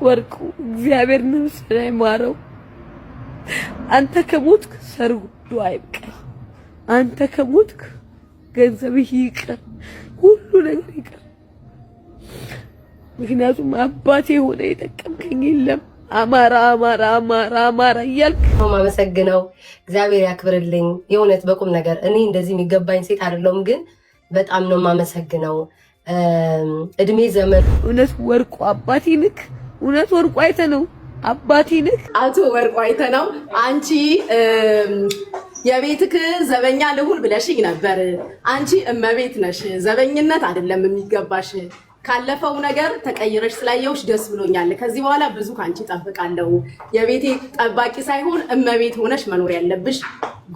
ወርቁ እግዚአብሔር ነፍስህን አይማረው። አንተ ከሞትክ ሰርጉ አይብቀል። አንተ ከሞትክ ገንዘብህ ይቅር፣ ሁሉ ነገር ይቅር። ምክንያቱም አባቴ ሆነ የጠቀምከኝ የለም። አማራ አማራ አማራ አማራ እያልክ ነው ማመሰግነው። እግዚአብሔር ያክብርልኝ። የእውነት በቁም ነገር እኔ እንደዚህ የሚገባኝ ሴት አይደለሁም፣ ግን በጣም ነው ማመሰግነው። እድሜ ዘመን እውነት ወርቁ አባቴ ንክ እውነት ወርቁ አይተ ነው አባቴ ንክ አቶ ወርቁ አይተ ነው። አንቺ የቤትክ ዘበኛ ልሁን ብለሽኝ ነበር። አንቺ እመቤት ነሽ፣ ዘበኝነት አይደለም የሚገባሽ። ካለፈው ነገር ተቀይረሽ ስላየውሽ ደስ ብሎኛል። ከዚህ በኋላ ብዙ ካንቺ ጠብቃለሁ። የቤቴ ጠባቂ ሳይሆን እመቤት ሆነሽ መኖር ያለብሽ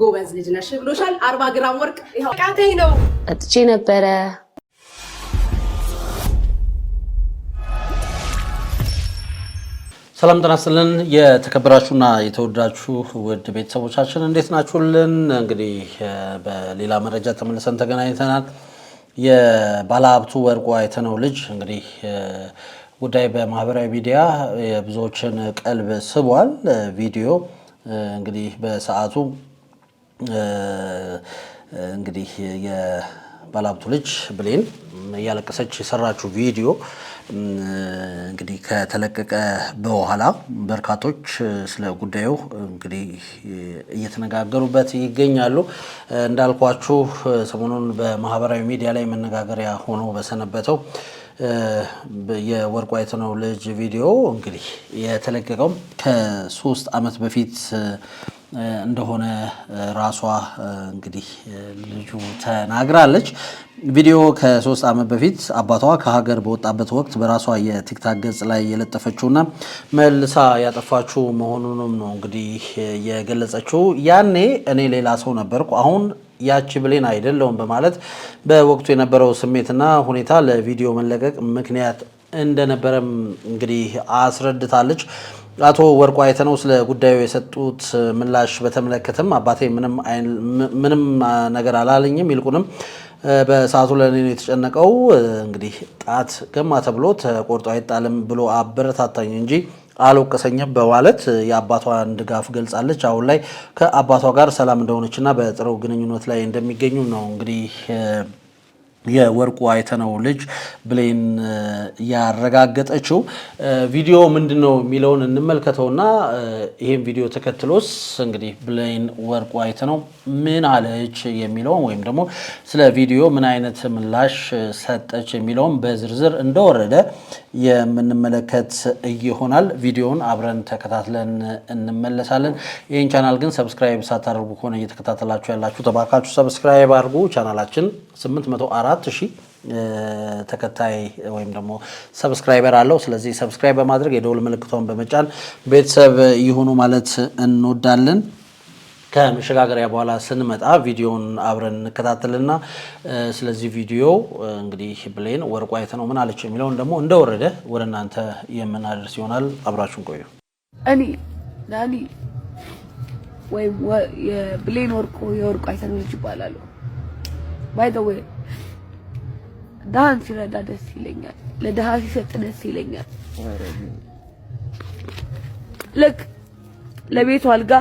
ጎበዝ ልጅ ነሽ ብሎሻል። 40 ግራም ወርቅ ይሄው ቃተይ ነው። አጥቼ ነበረ። ሰላም ጤና ይስጥልን። የተከበራችሁና የተወደዳችሁ ውድ ቤተሰቦቻችን እንዴት ናችሁልን? እንግዲህ በሌላ መረጃ ተመልሰን ተገናኝተናል። የባለሀብቱ ወርቁ አይተነው ልጅ እንግዲህ ጉዳይ በማህበራዊ ሚዲያ የብዙዎችን ቀልብ ስቧል። ቪዲዮ እንግዲህ በሰዓቱ እንግዲህ የባለሀብቱ ልጅ ብሌን እያለቀሰች የሰራችው ቪዲዮ እንግዲህ ከተለቀቀ በኋላ በርካቶች ስለ ጉዳዩ እንግዲህ እየተነጋገሩበት ይገኛሉ። እንዳልኳችሁ ሰሞኑን በማህበራዊ ሚዲያ ላይ መነጋገሪያ ሆኖ በሰነበተው የወርቁ አይተነው ልጅ ቪዲዮ እንግዲህ የተለቀቀው ከ3 ዓመት በፊት እንደሆነ ራሷ እንግዲህ ልጁ ተናግራለች። ቪዲዮ ከ3 ዓመት በፊት አባቷ ከሀገር በወጣበት ወቅት በራሷ የቲክታክ ገጽ ላይ የለጠፈችውና መልሳ ያጠፋችው መሆኑንም ነው እንግዲህ የገለጸችው። ያኔ እኔ ሌላ ሰው ነበርኩ፣ አሁን ያቺ ብሌን አይደለሁም በማለት በወቅቱ የነበረው ስሜትና ሁኔታ ለቪዲዮ መለቀቅ ምክንያት እንደነበረም እንግዲህ አስረድታለች። አቶ ወርቁ አይተነው ስለ ጉዳዩ የሰጡት ምላሽ በተመለከተም አባቴ ምንም ነገር አላለኝም፣ ይልቁንም በሰዓቱ ለኔ ነው የተጨነቀው፣ እንግዲህ ጣት ገማ ተብሎ ተቆርጦ አይጣልም ብሎ አበረታታኝ እንጂ አልወቀሰኝም በማለት የአባቷን ድጋፍ ገልጻለች። አሁን ላይ ከአባቷ ጋር ሰላም እንደሆነችና በጥሩ ግንኙነት ላይ እንደሚገኙ ነው እንግዲህ የወርቁ አይተነው ልጅ ብሌን ያረጋገጠችው። ቪዲዮ ምንድነው የሚለውን እንመልከተውና ይሄን ቪዲዮ ተከትሎስ እንግዲህ ብሌን ወርቁ አይተነው ምን አለች የሚለውን ወይም ደግሞ ስለ ቪዲዮ ምን አይነት ምላሽ ሰጠች የሚለውን በዝርዝር እንደወረደ የምንመለከት ይሆናል። ቪዲዮውን አብረን ተከታትለን እንመለሳለን። ይህን ቻናል ግን ሰብስክራይብ ሳታደርጉ ከሆነ እየተከታተላችሁ ያላችሁ ተባካችሁ ሰብስክራይብ አድርጉ። ቻናላችን 804,000 ተከታይ ወይም ደግሞ ሰብስክራይበር አለው። ስለዚህ ሰብስክራይብ በማድረግ የደውል ምልክቷን በመጫን ቤተሰብ ይሁኑ ማለት እንወዳለን። ከመሸጋገሪያ በኋላ ስንመጣ ቪዲዮውን አብረን እንከታተልና ስለዚህ ቪዲዮ እንግዲህ ብሌን ወርቁ አይተነው ምን አለች የሚለውን ደግሞ እንደወረደ ወደ እናንተ የምናደርስ ይሆናል። አብራችሁን ቆዩ። እኔ ዳኒ ወይም የብሌን ወርቁ የወርቁ አይተነው ልጅ ይባላል። ባይ ዘ ዌይ ዳን ሲረዳ ደስ ይለኛል፣ ለድሃ ሲሰጥ ደስ ይለኛል። ልክ ለቤቱ አልጋ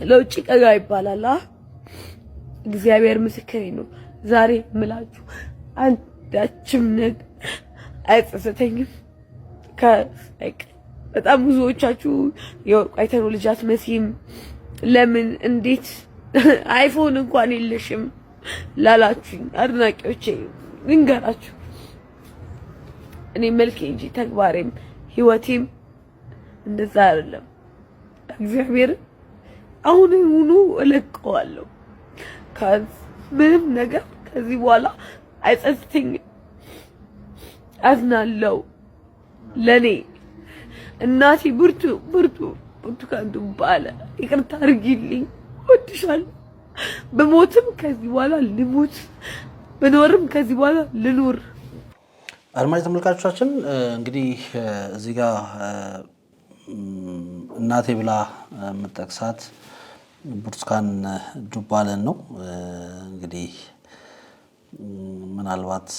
ለውጭ ቀጋ ይባላል። እግዚአብሔር ምስክሬ ነው። ዛሬ ምላችሁ አንዳችም ነገር አይጸጸተኝም። በጣም ብዙዎቻችሁ የወርቁ አይተነው ልጅ አትመስይም፣ ለምን እንዴት አይፎን እንኳን የለሽም ላላችሁኝ አድናቂዎቼ ልንገራችሁ፣ እኔ መልኬ እንጂ ተግባሬም ህይወቴም እንደዛ አይደለም። እግዚአብሔር አሁን ሁሉ እለቀዋለሁ። ምንም ነገር ከዚህ በኋላ አይጸጽተኝም። አዝናለሁ። ለኔ እናቴ ብርቱካን ዱባለ ይቅርታ አድርጊልኝ፣ እወድሻለሁ። በሞትም ከዚህ በኋላ ልሙት፣ በኖርም ከዚህ በኋላ ልኑር። አድማጭ ተመልካቾቻችን እንግዲህ እዚህ ጋር እናቴ ብላ የምጠቅሳት ብርቱካን ዱባለን ነው። እንግዲህ ምናልባት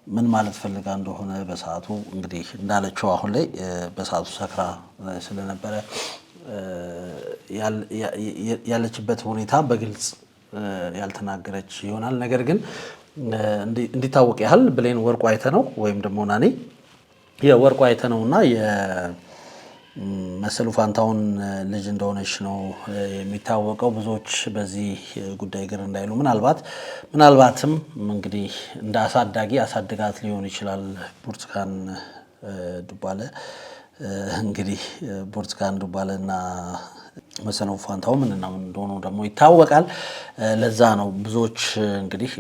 ምን ማለት ፈልጋ እንደሆነ በሰዓቱ እንግዲህ እንዳለችው አሁን ላይ በሰዓቱ ሰክራ ስለነበረ ያለችበት ሁኔታ በግልጽ ያልተናገረች ይሆናል። ነገር ግን እንዲታወቅ ያህል ብሌን ወርቁ አይተነው ወይም ደግሞ ናኒ የወርቁ አይተነውና የመሰሉ ፋንታውን ልጅ እንደሆነች ነው የሚታወቀው። ብዙዎች በዚህ ጉዳይ ግር እንዳይሉ ምናልባትም እንግዲህ እንደ አሳዳጊ አሳድጋት ሊሆን ይችላል ብርቱካን ዱባለ እንግዲህ ብርቱካን ዱባለና መሰሉ ፋንታው ምንና ምን እንደሆነ ደግሞ ይታወቃል። ለዛ ነው ብዙዎች እንግዲህ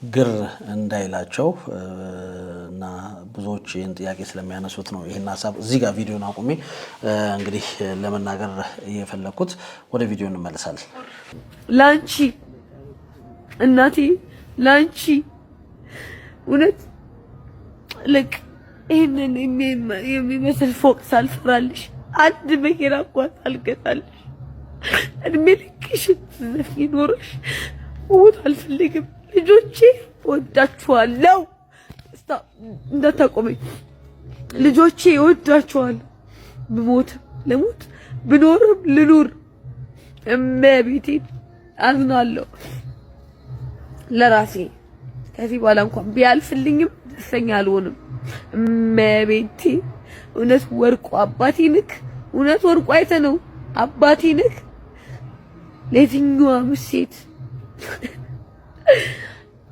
ግር እንዳይላቸው እና ብዙዎች ይህን ጥያቄ ስለሚያነሱት ነው ይህን ሀሳብ እዚህ ጋር ቪዲዮን አቁሜ እንግዲህ ለመናገር እየፈለኩት። ወደ ቪዲዮ እንመለሳለን። ላንቺ እናቴ ላንቺ እውነት ልክ ይህንን የሚመስል ፎቅ ሳልሰራልሽ አንድ መኪና እንኳን ሳልገዛልሽ እድሜ ልክሽን ስትዘፍኚ ኖረሽ ሞት አልፈልግም። ልጆቼ እወዳችኋለሁ። እንዳታቆመኝ ልጆቼ እወዳችኋለሁ። ብሞትም ልሙት ብኖርም ልኑር እመቤቴን አዝናለሁ ለራሴ። ከዚህ በኋላ እንኳን ቢያልፍልኝም ደስተኛ አልሆንም። እመቤቴ እውነት ወርቁ አባቴ ንክ እውነት ወርቁ አይተነው አባቴ ንክ ለየትኛዋም ሴት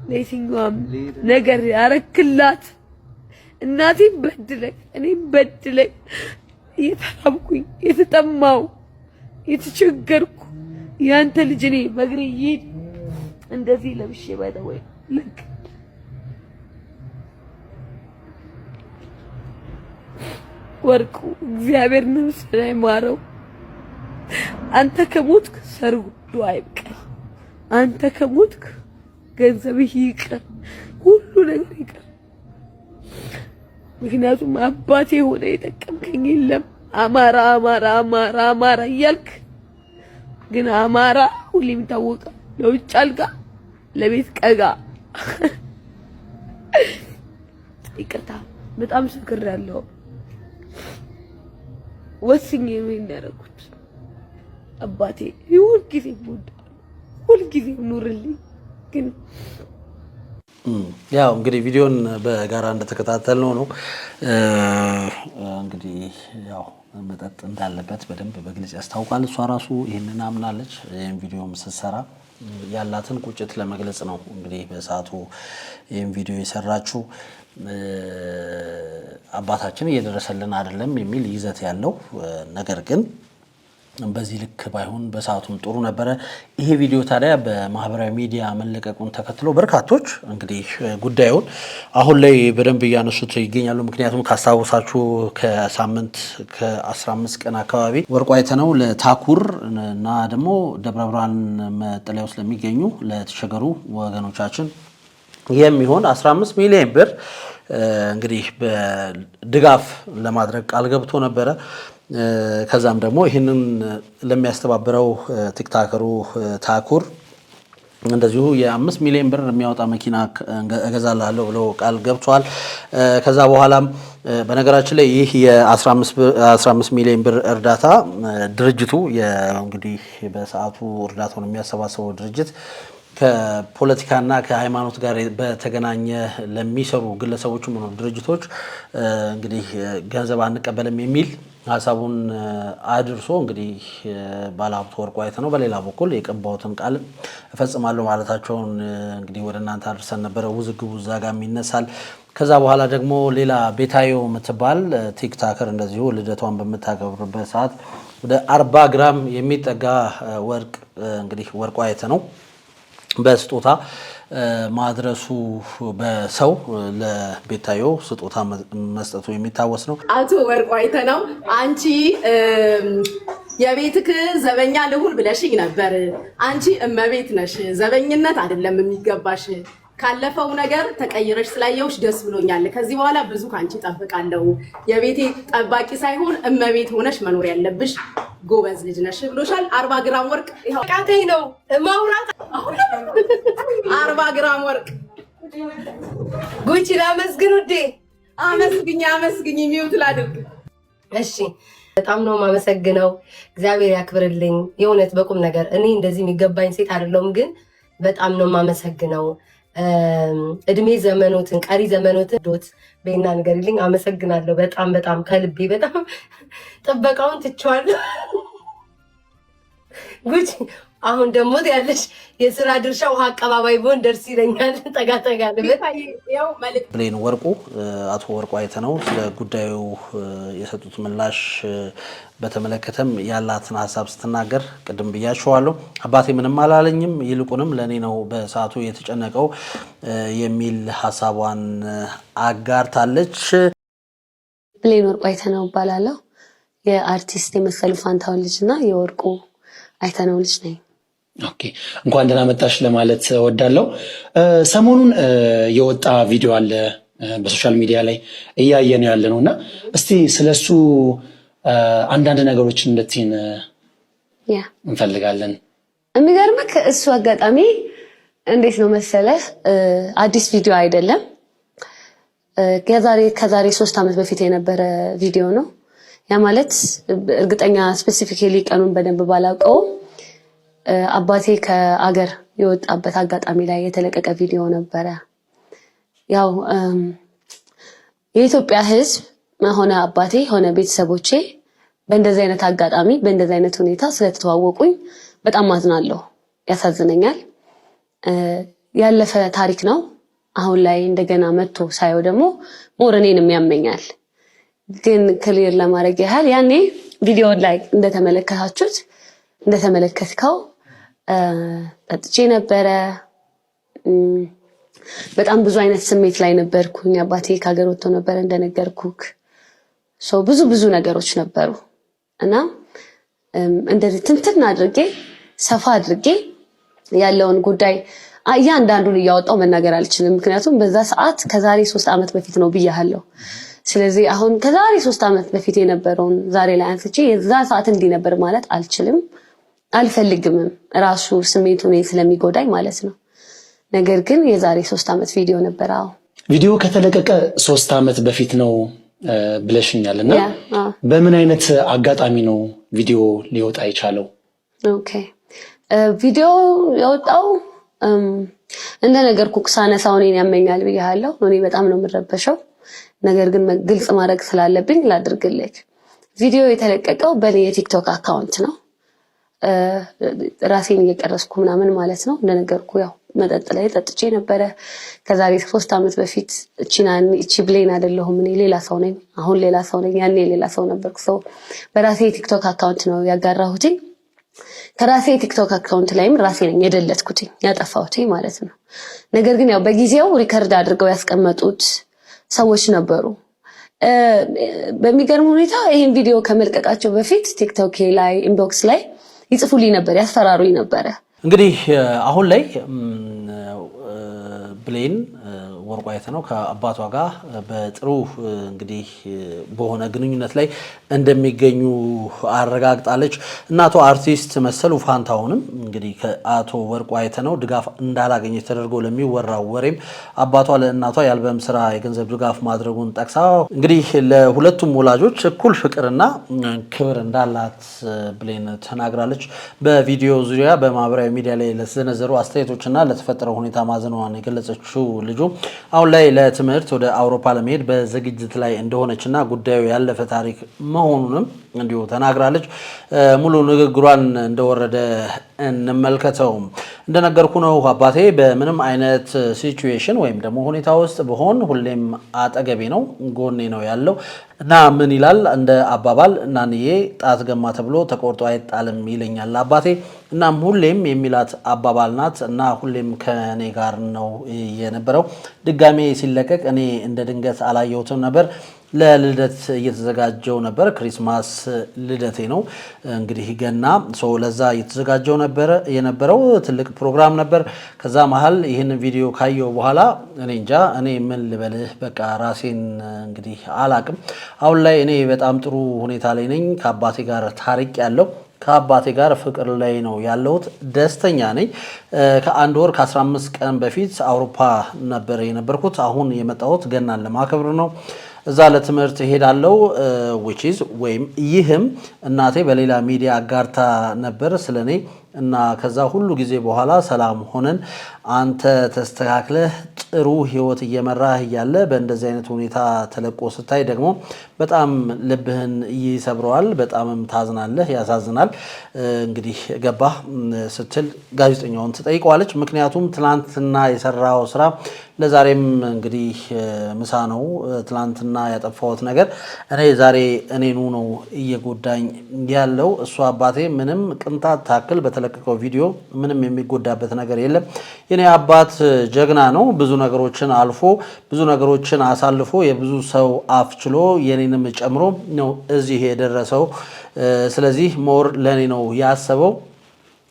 ለየትኛዋም ነገር ያረክላት እናቴን በድለኝ እኔም በድለኝ የተራብኩኝ የተጠማው የተቸገርኩ ያንተ ልጅ እኔ በእግሬ ይሄድ እንደዚህ ለብሼ ባይተወይ ልክ ወርቁ እግዚአብሔር ነፍስህን አይማረው። አንተ ከሞትክ ሰርጉ አይብቀል። አንተ ከሞትክ ገንዘብህ ይቅር፣ ሁሉ ነገር ይቅር። ምክንያቱም አባቴ ሆነ የጠቀምከኝ የለም። አማራ አማራ አማራ አማራ እያልክ ግን አማራ ሁሌም ይታወቃል። ለውጭ አልጋ ለቤት ቀጋ። ይቅርታ በጣም ሰክሬያለሁ። ወስኜ ነው ያደረኩት። አባቴ ሁልጊዜ ኑርልኝ። ግን ያው እንግዲህ ቪዲዮን በጋራ እንደተከታተልነው ነው እንግዲህ ያው መጠጥ እንዳለበት በደንብ በግልጽ ያስታውቃል። እሷ ራሱ ይሄንን አምናለች። ይሄን ቪዲዮም ስትሰራ ያላትን ቁጭት ለመግለጽ ነው እንግዲህ በሰዓቱ ይሄን ቪዲዮ የሰራችው። አባታችን እየደረሰልን አይደለም የሚል ይዘት ያለው ነገር ግን በዚህ ልክ ባይሆን በሰዓቱም ጥሩ ነበረ። ይሄ ቪዲዮ ታዲያ በማህበራዊ ሚዲያ መለቀቁን ተከትሎ በርካቶች እንግዲህ ጉዳዩን አሁን ላይ በደንብ እያነሱት ይገኛሉ። ምክንያቱም ካስታወሳችሁ ከሳምንት ከ15 ቀን አካባቢ ወርቁ አይተነው ለታኩር እና ደግሞ ደብረ ብርሃን መጠለያ ውስጥ ለሚገኙ ለተቸገሩ ወገኖቻችን የሚሆን 15 ሚሊዮን ብር እንግዲህ በድጋፍ ለማድረግ ቃል ገብቶ ነበረ። ከዛም ደግሞ ይህንን ለሚያስተባብረው ቲክታከሩ ታኩር እንደዚሁ የ5 ሚሊዮን ብር የሚያወጣ መኪና እገዛላለሁ ብሎ ቃል ገብቷል። ከዛ በኋላም በነገራችን ላይ ይህ የ15 ሚሊዮን ብር እርዳታ ድርጅቱ እንግዲህ በሰዓቱ እርዳታውን የሚያሰባስበው ድርጅት ከፖለቲካና ከሃይማኖት ጋር በተገናኘ ለሚሰሩ ግለሰቦችም ሆነ ድርጅቶች እንግዲህ ገንዘብ አንቀበልም የሚል ሀሳቡን አድርሶ እንግዲህ ባለሀብቱ ወርቁ አይተነው በሌላ በኩል የቀባውትን ቃል እፈጽማለሁ ማለታቸውን እንግዲህ ወደ እናንተ አድርሰን ነበረ። ውዝግቡ እዛ ጋር ይነሳል። ከዛ በኋላ ደግሞ ሌላ ቤታዮ የምትባል ቲክታከር እንደዚሁ ልደቷን በምታከብርበት ሰዓት ወደ 40 ግራም የሚጠጋ ወርቅ እንግዲህ ወርቁ አይተነው በስጦታ ማድረሱ በሰው ለቤታዮ ስጦታ መስጠቱ የሚታወስ ነው። አቶ ወርቁ አይተነው አንቺ የቤትክ ዘበኛ ልሁን ብለሽኝ ነበር። አንቺ እመቤት ነሽ፣ ዘበኝነት አይደለም የሚገባሽ። ካለፈው ነገር ተቀይረሽ ስላየውሽ ደስ ብሎኛል። ከዚህ በኋላ ብዙ ካንቺ ጠብቃለሁ። የቤቴ ጠባቂ ሳይሆን እመቤት ሆነሽ መኖር ያለብሽ ጎበዝ ልጅ ነሽ ብሎሻል። 40 ግራም ወርቅ ቃተይ ነው ማውራት። 40 ግራም ወርቅ ጉቺ ላመስግን ውዴ። አመስግኝ ሚውት ላድርግ። እሺ በጣም ነው የማመሰግነው። እግዚአብሔር ያክብርልኝ። የእውነት በቁም ነገር እኔ እንደዚህ የሚገባኝ ሴት አይደለሁም፣ ግን በጣም ነው የማመሰግነው። እድሜ ዘመኖትን ቀሪ ዘመኖትን ዶት በእና ንገሪልኝ። አመሰግናለሁ በጣም በጣም ከልቤ። በጣም ጥበቃውን ትቼዋለሁ ጉቺ። አሁን ደግሞ ያለሽ የስራ ድርሻ ውሃ አቀባባይ ቦን ደርስ ይለኛል። ጠጋ ብሌን ወርቁ አቶ ወርቁ አይተነው ስለ ጉዳዩ የሰጡት ምላሽ በተመለከተም ያላትን ሀሳብ ስትናገር ቅድም ብያቸዋለሁ። አባቴ ምንም አላለኝም፣ ይልቁንም ለኔ ነው በሰዓቱ የተጨነቀው የሚል ሀሳቧን አጋርታለች። ብሌን ወርቁ አይተነው እባላለሁ። የአርቲስት የመሰሉ ፋንታውን ልጅና የወርቁ አይተነው ልጅ ነኝ። ኦኬ እንኳን ደህና መጣሽ ለማለት እወዳለሁ። ሰሞኑን የወጣ ቪዲዮ አለ በሶሻል ሚዲያ ላይ እያየን ያለ ነውና እስቲ ስለሱ አንዳንድ ነገሮችን እንድትይን እንፈልጋለን። የሚገርምህ እሱ አጋጣሚ እንዴት ነው መሰለህ አዲስ ቪዲዮ አይደለም። ከዛሬ 3 ዓመት በፊት የነበረ ቪዲዮ ነው። ያ ማለት እርግጠኛ ስፔሲፊካሊ ቀኑን በደንብ ባላውቀው አባቴ ከአገር የወጣበት አጋጣሚ ላይ የተለቀቀ ቪዲዮ ነበረ። ያው የኢትዮጵያ ሕዝብ ሆነ አባቴ ሆነ ቤተሰቦቼ በእንደዚህ አይነት አጋጣሚ በእንደዚህ አይነት ሁኔታ ስለተዋወቁኝ በጣም ማዝናለሁ፣ ያሳዝነኛል። ያለፈ ታሪክ ነው። አሁን ላይ እንደገና መጥቶ ሳየው ደግሞ ሞረኔንም ያመኛል። ግን ክሊር ለማድረግ ያህል ያኔ ቪዲዮ ላይ እንደተመለከትከው ጠጥቼ ነበረ። በጣም ብዙ አይነት ስሜት ላይ ነበርኩኝ። አባቴ ከሀገር ወጥቶ ነበር እንደነገርኩክ። ብዙ ነገሮች ነበሩ እና እንደዚህ ትንትን አድርጌ ሰፋ አድርጌ ያለውን ጉዳይ እያንዳንዱን እያወጣው መናገር አልችልም። ምክንያቱም በዛ ሰዓት ከዛሬ 3 ዓመት በፊት ነው ብያለሁ። ስለዚህ አሁን ከዛሬ 3 ዓመት በፊት የነበረውን ዛሬ ላይ አንስቼ የዛ ሰዓት እንዲህ ነበር ማለት አልችልም፣ አልፈልግምም። ራሱ ስሜቱ ነው ስለሚጎዳኝ ማለት ነው። ነገር ግን የዛሬ 3 ዓመት ቪዲዮ ነበር። አዎ ቪዲዮ ከተለቀቀ 3 ዓመት በፊት ነው ብለሽኛልና በምን አይነት አጋጣሚ ነው ቪዲዮ ሊወጣ የቻለው? ኦኬ ቪዲዮ የወጣው እንደነገርኩህ ሳነሳው እኔን ያመኛል ብያለሁ። እኔ በጣም ነው የምረበሸው። ነገር ግን ግልጽ ማድረግ ስላለብኝ ላድርግልህ። ቪዲዮ የተለቀቀው በኔ የቲክቶክ አካውንት ነው። ራሴን እየቀረስኩ ምናምን ማለት ነው። እንደነገርኩህ ያው መጠጥ ላይ ጠጥቼ ነበረ ከዛሬ 3 ዓመት በፊት። እቺ ብሌን አይደለሁም፣ እኔ ሌላ ሰው ነኝ። አሁን ሌላ ሰው ነኝ፣ ያኔ ሌላ ሰው ነበርኩ። በራሴ የቲክቶክ አካውንት ነው ያጋራሁት። ከራሴ የቲክቶክ አካውንት ላይም ራሴ ነኝ የደለትኩት ያጠፋሁት ማለት ነው። ነገር ግን ያው በጊዜው ሪከርድ አድርገው ያስቀመጡት ሰዎች ነበሩ። በሚገርም ሁኔታ ይሄን ቪዲዮ ከመልቀቃቸው በፊት ቲክቶክ ላይ ኢንቦክስ ላይ ይጽፉልኝ ነበር፣ ያስፈራሩኝ ነበረ። እንግዲህ አሁን ላይ ብሌን ወርቁ አይተነው ከአባቷ ጋር በጥሩ እንግዲህ በሆነ ግንኙነት ላይ እንደሚገኙ አረጋግጣለች። እናቷ አርቲስት መሰሉ ፋንታውንም እንግዲህ ከአቶ ወርቁ አይተነው ድጋፍ እንዳላገኘች ተደርጎ ለሚወራው ወሬም አባቷ ለእናቷ የአልበም ስራ የገንዘብ ድጋፍ ማድረጉን ጠቅሳ እንግዲህ ለሁለቱም ወላጆች እኩል ፍቅርና ክብር እንዳላት ብሌን ተናግራለች። በቪዲዮ ዙሪያ በማህበራዊ ሚዲያ ላይ ለተሰነዘሩ አስተያየቶችና ለተፈጠረው ሁኔታ ማዘኗን የገለጸችው ልጁ አሁን ላይ ለትምህርት ወደ አውሮፓ ለመሄድ በዝግጅት ላይ እንደሆነችና ጉዳዩ ያለፈ ታሪክ መሆኑንም እንዲሁ ተናግራለች። ሙሉ ንግግሯን እንደወረደ እንመልከተው። እንደነገርኩ ነው አባቴ በምንም አይነት ሲቹዌሽን ወይም ደግሞ ሁኔታ ውስጥ በሆን ሁሌም አጠገቤ ነው፣ ጎኔ ነው ያለው እና ምን ይላል እንደ አባባል እናንዬ ጣት ገማ ተብሎ ተቆርጦ አይጣልም ይለኛል አባቴ። እናም ሁሌም የሚላት አባባል ናት እና ሁሌም ከኔ ጋር ነው የነበረው። ድጋሜ ሲለቀቅ እኔ እንደ ድንገት አላየሁትም ነበር። ለልደት እየተዘጋጀው ነበር። ክሪስማስ ልደቴ ነው እንግዲህ ገና ለዛ እየተዘጋጀው ነበር የነበረው ትልቅ ፕሮግራም ነበር። ከዛ መሀል ይህን ቪዲዮ ካየው በኋላ እኔ እንጃ እኔ ምን ልበልህ፣ በቃ ራሴን እንግዲህ አላቅም። አሁን ላይ እኔ በጣም ጥሩ ሁኔታ ላይ ነኝ። ከአባቴ ጋር ታሪቅ ያለው ከአባቴ ጋር ፍቅር ላይ ነው ያለሁት። ደስተኛ ነኝ። ከአንድ ወር ከ15 ቀን በፊት አውሮፓ ነበር የነበርኩት። አሁን የመጣሁት ገናን ለማክበር ነው። እዛ ለትምህርት እሄዳለሁ ወይም ይህም እናቴ በሌላ ሚዲያ አጋርታ ነበር ስለኔ እና ከዛ ሁሉ ጊዜ በኋላ ሰላም ሆነን አንተ ተስተካክለህ ጥሩ ህይወት እየመራህ እያለ በእንደዚህ አይነት ሁኔታ ተለቆ ስታይ ደግሞ በጣም ልብህን ይሰብረዋል፣ በጣምም ታዝናለህ፣ ያሳዝናል። እንግዲህ ገባህ ስትል ጋዜጠኛውን ትጠይቀዋለች። ምክንያቱም ትላንትና የሰራው ስራ ለዛሬም እንግዲህ ምሳ ነው። ትላንትና ያጠፋሁት ነገር ዛሬ እኔኑ ነው እየጎዳኝ ያለው። እሱ አባቴ ምንም ቅንጣት ታክል በተለቀቀው ቪዲዮ ምንም የሚጎዳበት ነገር የለም። የኔ አባት ጀግና ነው። ብዙ ነገሮችን አልፎ ብዙ ነገሮችን አሳልፎ የብዙ ሰው አፍ ችሎ የኔንም ጨምሮ ነው እዚህ የደረሰው። ስለዚህ ሞር ለኔ ነው ያሰበው፣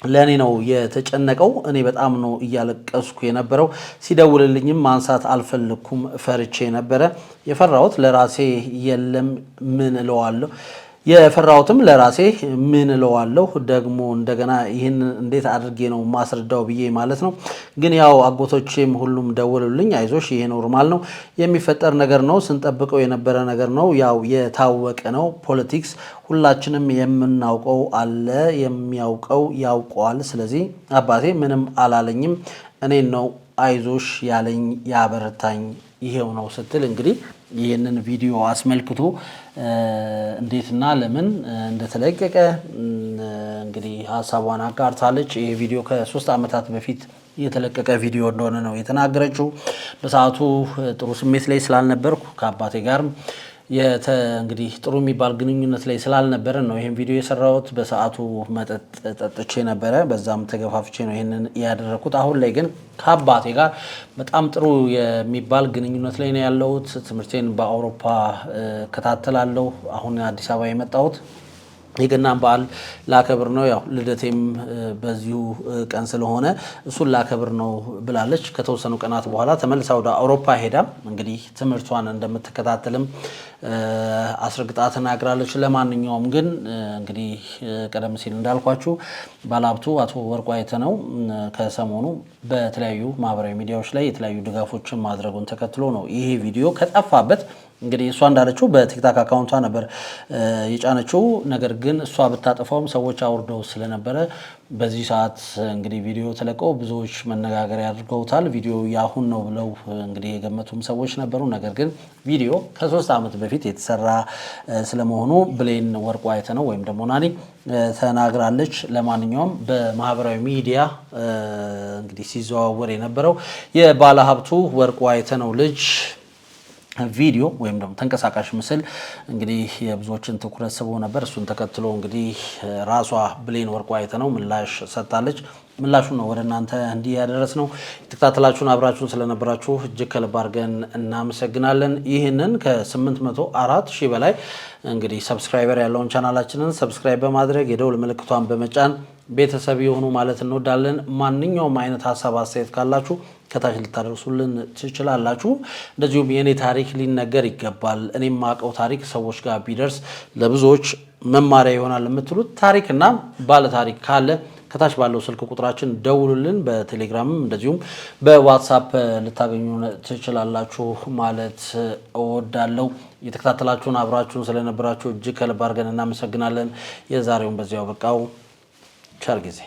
ለኔ ነው የተጨነቀው። እኔ በጣም ነው እያለቀስኩ የነበረው። ሲደውልልኝም ማንሳት አልፈለኩም፣ ፈርቼ ነበረ። የፈራሁት ለራሴ የለም ምን እለዋለሁ የፈራሁትም ለራሴ ምን እለዋለሁ ደግሞ እንደገና ይህን እንዴት አድርጌ ነው ማስረዳው ብዬ ማለት ነው። ግን ያው አጎቶቼም ሁሉም ደወሉልኝ። አይዞሽ ይሄ ኖርማል ነው፣ የሚፈጠር ነገር ነው፣ ስንጠብቀው የነበረ ነገር ነው፣ ያው የታወቀ ነው። ፖለቲክስ ሁላችንም የምናውቀው አለ፣ የሚያውቀው ያውቀዋል። ስለዚህ አባቴ ምንም አላለኝም፣ እኔን ነው አይዞሽ ያለኝ ያበረታኝ ይሄው ነው ስትል እንግዲህ ይህንን ቪዲዮ አስመልክቶ እንዴትና ለምን እንደተለቀቀ እንግዲህ ሀሳቧን አጋርታለች። ይሄ ቪዲዮ ከ3 ዓመታት በፊት የተለቀቀ ቪዲዮ እንደሆነ ነው የተናገረችው። በሰዓቱ ጥሩ ስሜት ላይ ስላልነበርኩ ከአባቴ ጋርም እንግዲህ ጥሩ የሚባል ግንኙነት ላይ ስላልነበረ ነው ይሄን ቪዲዮ የሰራሁት። በሰዓቱ መጠጥ ጠጥቼ ነበረ፣ በዛም ተገፋፍቼ ነው ይሄንን ያደረኩት። አሁን ላይ ግን ከአባቴ ጋር በጣም ጥሩ የሚባል ግንኙነት ላይ ነው ያለሁት። ትምህርቴን በአውሮፓ እከታተላለሁ። አሁን አዲስ አበባ የመጣሁት የገናን በዓል ላከብር ነው። ያው ልደቴም በዚሁ ቀን ስለሆነ እሱን ላከብር ነው ብላለች። ከተወሰኑ ቀናት በኋላ ተመልሳ ወደ አውሮፓ ሄዳ እንግዲህ ትምህርቷን እንደምትከታተልም አስረግጣ ተናግራለች። ለማንኛውም ግን እንግዲህ ቀደም ሲል እንዳልኳችሁ ባለሀብቱ አቶ ወርቁ አይተነው ከሰሞኑ በተለያዩ ማህበራዊ ሚዲያዎች ላይ የተለያዩ ድጋፎችን ማድረጉን ተከትሎ ነው ይሄ ቪዲዮ ከጠፋበት እንግዲህ እሷ እንዳለችው በቲክታክ አካውንቷ ነበር የጫነችው። ነገር ግን እሷ ብታጠፋውም ሰዎች አውርደው ስለነበረ በዚህ ሰዓት እንግዲህ ቪዲዮ ተለቀው ብዙዎች መነጋገሪያ አድርገውታል። ቪዲዮ ያሁን ነው ብለው እንግዲህ የገመቱም ሰዎች ነበሩ። ነገር ግን ቪዲዮ ከ3 ዓመት በፊት የተሰራ ስለመሆኑ ብሌን ወርቁ አይተነው ወይም ደግሞ ናኒ ተናግራለች። ለማንኛውም በማህበራዊ ሚዲያ እንግዲህ ሲዘዋወር የነበረው የባለሀብቱ ወርቁ አይተነው ልጅ ቪዲዮ ወይም ደግሞ ተንቀሳቃሽ ምስል እንግዲህ የብዙዎችን ትኩረት ስቦ ነበር። እሱን ተከትሎ እንግዲህ ራሷ ብሌን ወርቁ አይተነው ምላሽ ሰጥታለች። ምላሹን ነው ወደ እናንተ እንዲህ ያደረስነው። የተከታተላችሁን አብራችሁን ስለነበራችሁ እጅግ ከልብ አድርገን እናመሰግናለን። ይህንን ከ804,000 በላይ እንግዲህ ሰብስክራይበር ያለውን ቻናላችንን ሰብስክራይብ በማድረግ የደውል ምልክቷን በመጫን ቤተሰብ የሆኑ ማለት እንወዳለን። ማንኛውም አይነት ሀሳብ አስተያየት ካላችሁ ከታች ልታደርሱልን ትችላላችሁ። እንደዚሁም የኔ ታሪክ ሊነገር ይገባል፣ እኔም ማቀው ታሪክ ሰዎች ጋር ቢደርስ ለብዙዎች መማሪያ ይሆናል የምትሉት ታሪክና ባለ ታሪክ ካለ ከታች ባለው ስልክ ቁጥራችን ደውሉልን። በቴሌግራምም እንደዚሁም በዋትስአፕ ልታገኙ ትችላላችሁ ማለት እወዳለሁ። የተከታተላችሁን አብራችሁን ስለነበራችሁ እጅግ ከልብ አድርገን እናመሰግናለን። የዛሬውን በዚያው በቃው። ቸር ጊዜ